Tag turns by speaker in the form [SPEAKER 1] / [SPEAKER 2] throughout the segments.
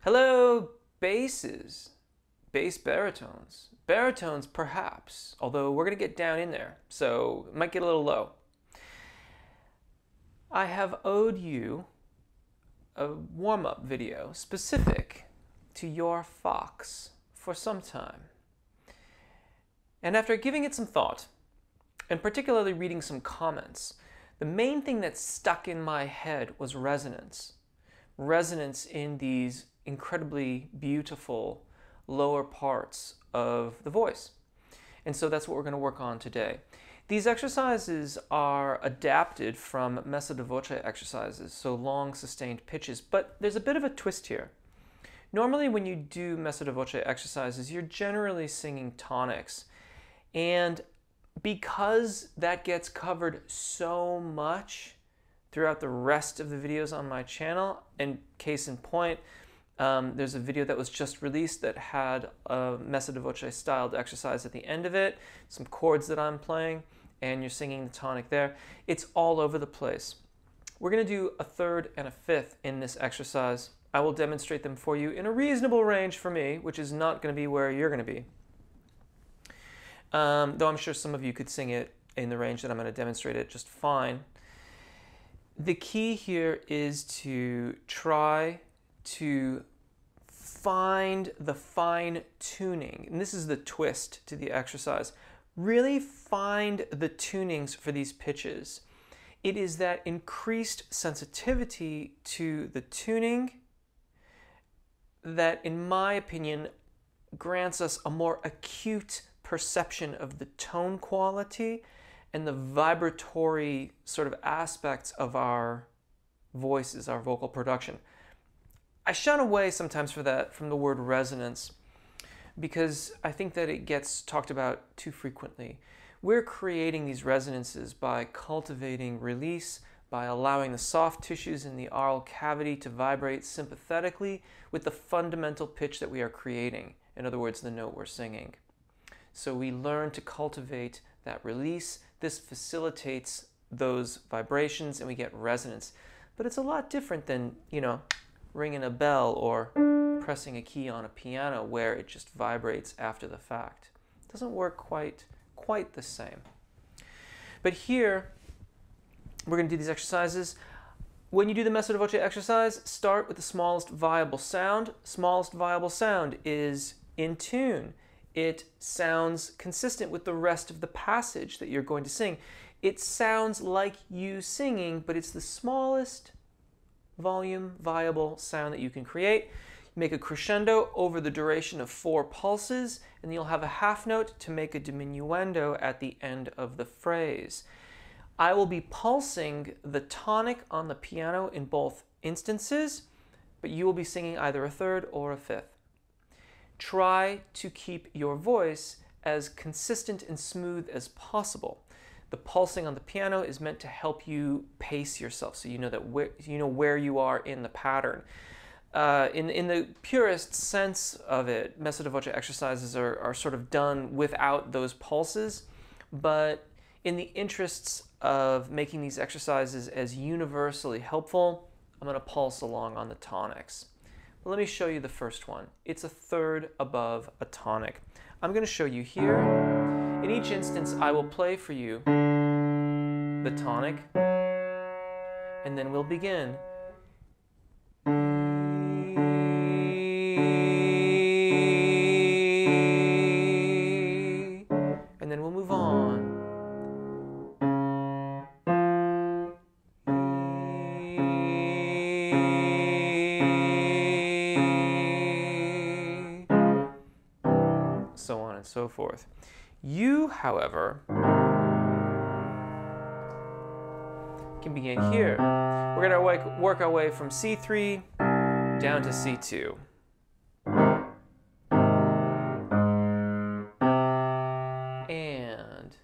[SPEAKER 1] Hello, basses, bass baritones. Baritones, perhaps, although we're going to get down in there, so it might get a little low. I have owed you a warm-up video specific to your fox for some time. And after giving it some thought, and particularly reading some comments, the main thing that stuck in my head was resonance. Resonance in these incredibly beautiful lower parts of the voice. And so that's what we're going to work on today. These exercises are adapted from Messa Di Voce exercises, so long sustained pitches, but there's a bit of a twist here. Normally when you do Messa Di Voce exercises, you're generally singing tonics. And because that gets covered so much throughout the rest of the videos on my channel, and case in point, there's a video that was just released that had a Messa Di Voce styled exercise at the end of it, some chords that I'm playing, and you're singing the tonic there. It's all over the place. We're going to do a third and a fifth in this exercise. I will demonstrate them for you in a reasonable range for me, which is not going to be where you're going to be. Though I'm sure some of you could sing it in the range that I'm going to demonstrate it just fine. The key here is to try to find the fine tuning, and this is the twist to the exercise. Really find the tunings for these pitches. It is that increased sensitivity to the tuning that, in my opinion, grants us a more acute perception of the tone quality and the vibratory sort of aspects of our voices, our vocal production. I shun away sometimes for that from the word resonance because I think that it gets talked about too frequently. We're creating these resonances by cultivating release, by allowing the soft tissues in the oral cavity to vibrate sympathetically with the fundamental pitch that we are creating. In other words, the note we're singing. So we learn to cultivate that release. This facilitates those vibrations and we get resonance. But it's a lot different than, ringing a bell or pressing a key on a piano where it just vibrates after the fact. It doesn't work quite the same. But here, we're going to do these exercises. When you do the Messa Di Voce exercise, start with the smallest viable sound. Smallest viable sound is in tune. It sounds consistent with the rest of the passage that you're going to sing. It sounds like you singing, but it's the smallest volume viable sound that you can create. Make a crescendo over the duration of 4 pulses, and you'll have a half note to make a diminuendo at the end of the phrase. I will be pulsing the tonic on the piano in both instances, but you will be singing either a third or a fifth. Try to keep your voice as consistent and smooth as possible. The pulsing on the piano is meant to help you pace yourself, so you know where you are in the pattern. In the purest sense of it, Messa Di Voce exercises are sort of done without those pulses, but in the interests of making these exercises as universally helpful, I'm going to pulse along on the tonics. But let me show you the first one. It's a third above a tonic. I'm going to show you here. In each instance, I will play for you the tonic, and then we'll begin. And then we'll move on. So on and so forth. You, however, can begin here. We're going to work our way from C3 down to C2. And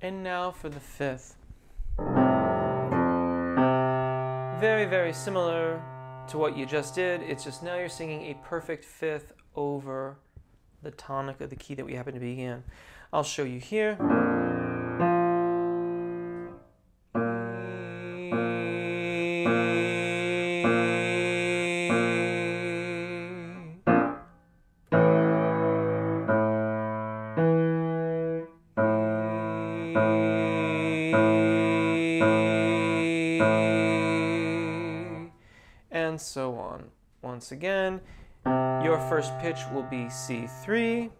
[SPEAKER 1] And now for the fifth. Very, very similar to what you just did. It's just now you're singing a perfect fifth over the tonic of the key that we happen to be in. I'll show you here. And so on. Once again, your first pitch will be C3.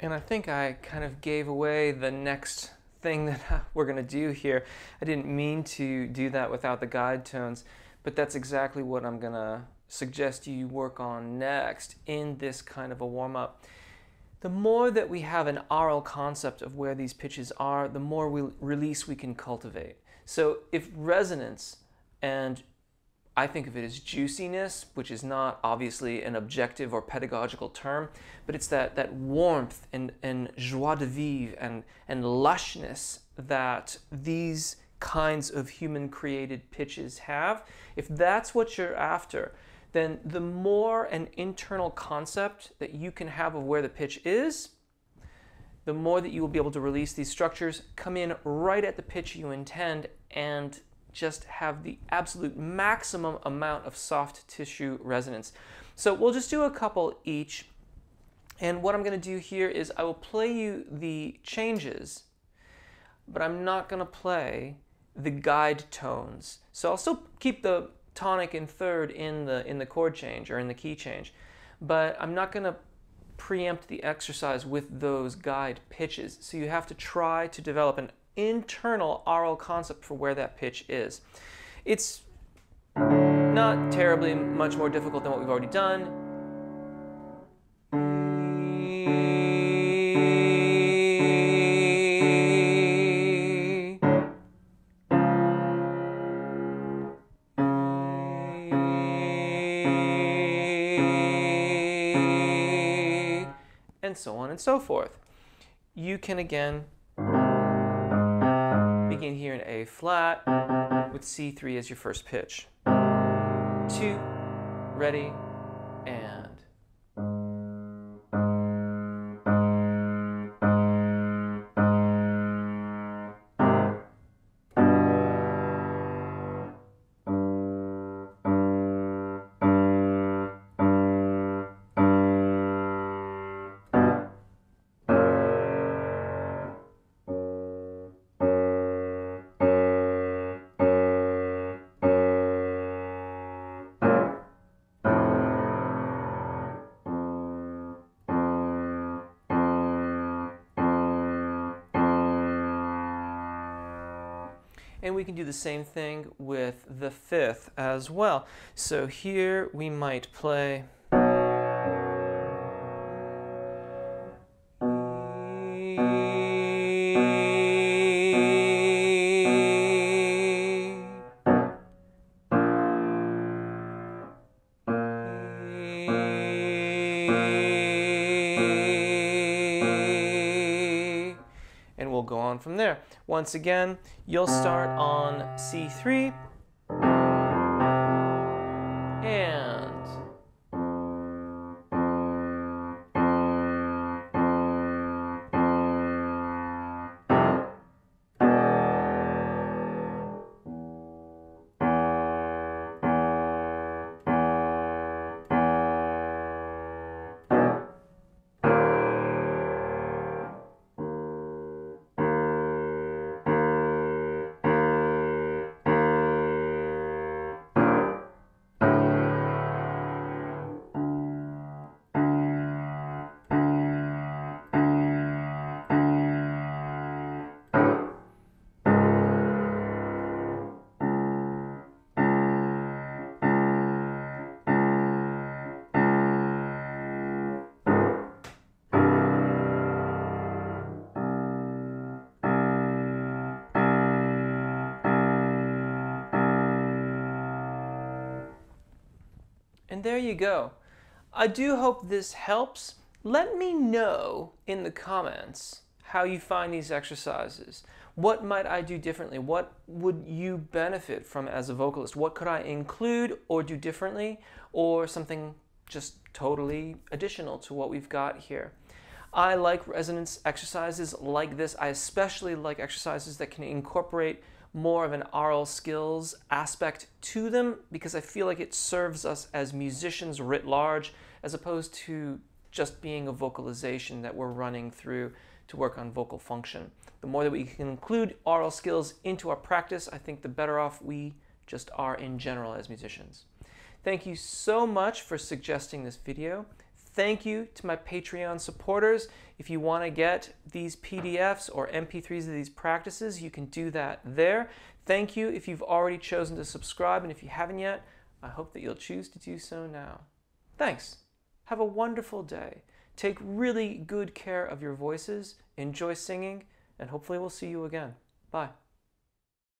[SPEAKER 1] And I think I kind of gave away the next thing that we're going to do here. I didn't mean to do that without the guide tones, but that's exactly what I'm going to suggest you work on next in this kind of a warm-up. The more that we have an aural concept of where these pitches are, the more release we can cultivate. So if resonance, and I think of it as juiciness, which is not obviously an objective or pedagogical term, but it's that warmth and joie de vivre and lushness that these kinds of human-created pitches have. If that's what you're after, then the more an internal concept that you can have of where the pitch is, the more that you will be able to release these structures, come in right at the pitch you intend, and just have the absolute maximum amount of soft tissue resonance. So we'll just do a couple each. And what I'm going to do here is I will play you the changes, but I'm not going to play the guide tones. So I'll still keep the tonic in third in the chord change or in the key change, but I'm not going to preempt the exercise with those guide pitches. So you have to try to develop an internal aural concept for where that pitch is. It's not terribly much more difficult than what we've already done. and so on and so forth. You can again begin here in A flat with C3 as your first pitch. 2, ready, and. And we can do the same thing with the 5th as well. So here we might play. And we'll go on from there. Once again, you'll start on C3 and And there you go. I do hope this helps. Let me know in the comments how you find these exercises. What might I do differently? What would you benefit from as a vocalist? What could I include or do differently, or something just totally additional to what we've got here? I like resonance exercises like this. I especially like exercises that can incorporate more of an aural skills aspect to them, because I feel like it serves us as musicians writ large, as opposed to just being a vocalization that we're running through to work on vocal function. The more that we can include aural skills into our practice, I think the better off we just are in general as musicians. Thank you so much for suggesting this video. Thank you to my Patreon supporters. If you want to get these PDFs or MP3s of these practices, you can do that there. Thank you if you've already chosen to subscribe, and if you haven't yet, I hope that you'll choose to do so now. Thanks. Have a wonderful day. Take really good care of your voices, enjoy singing, and hopefully we'll see you again. Bye.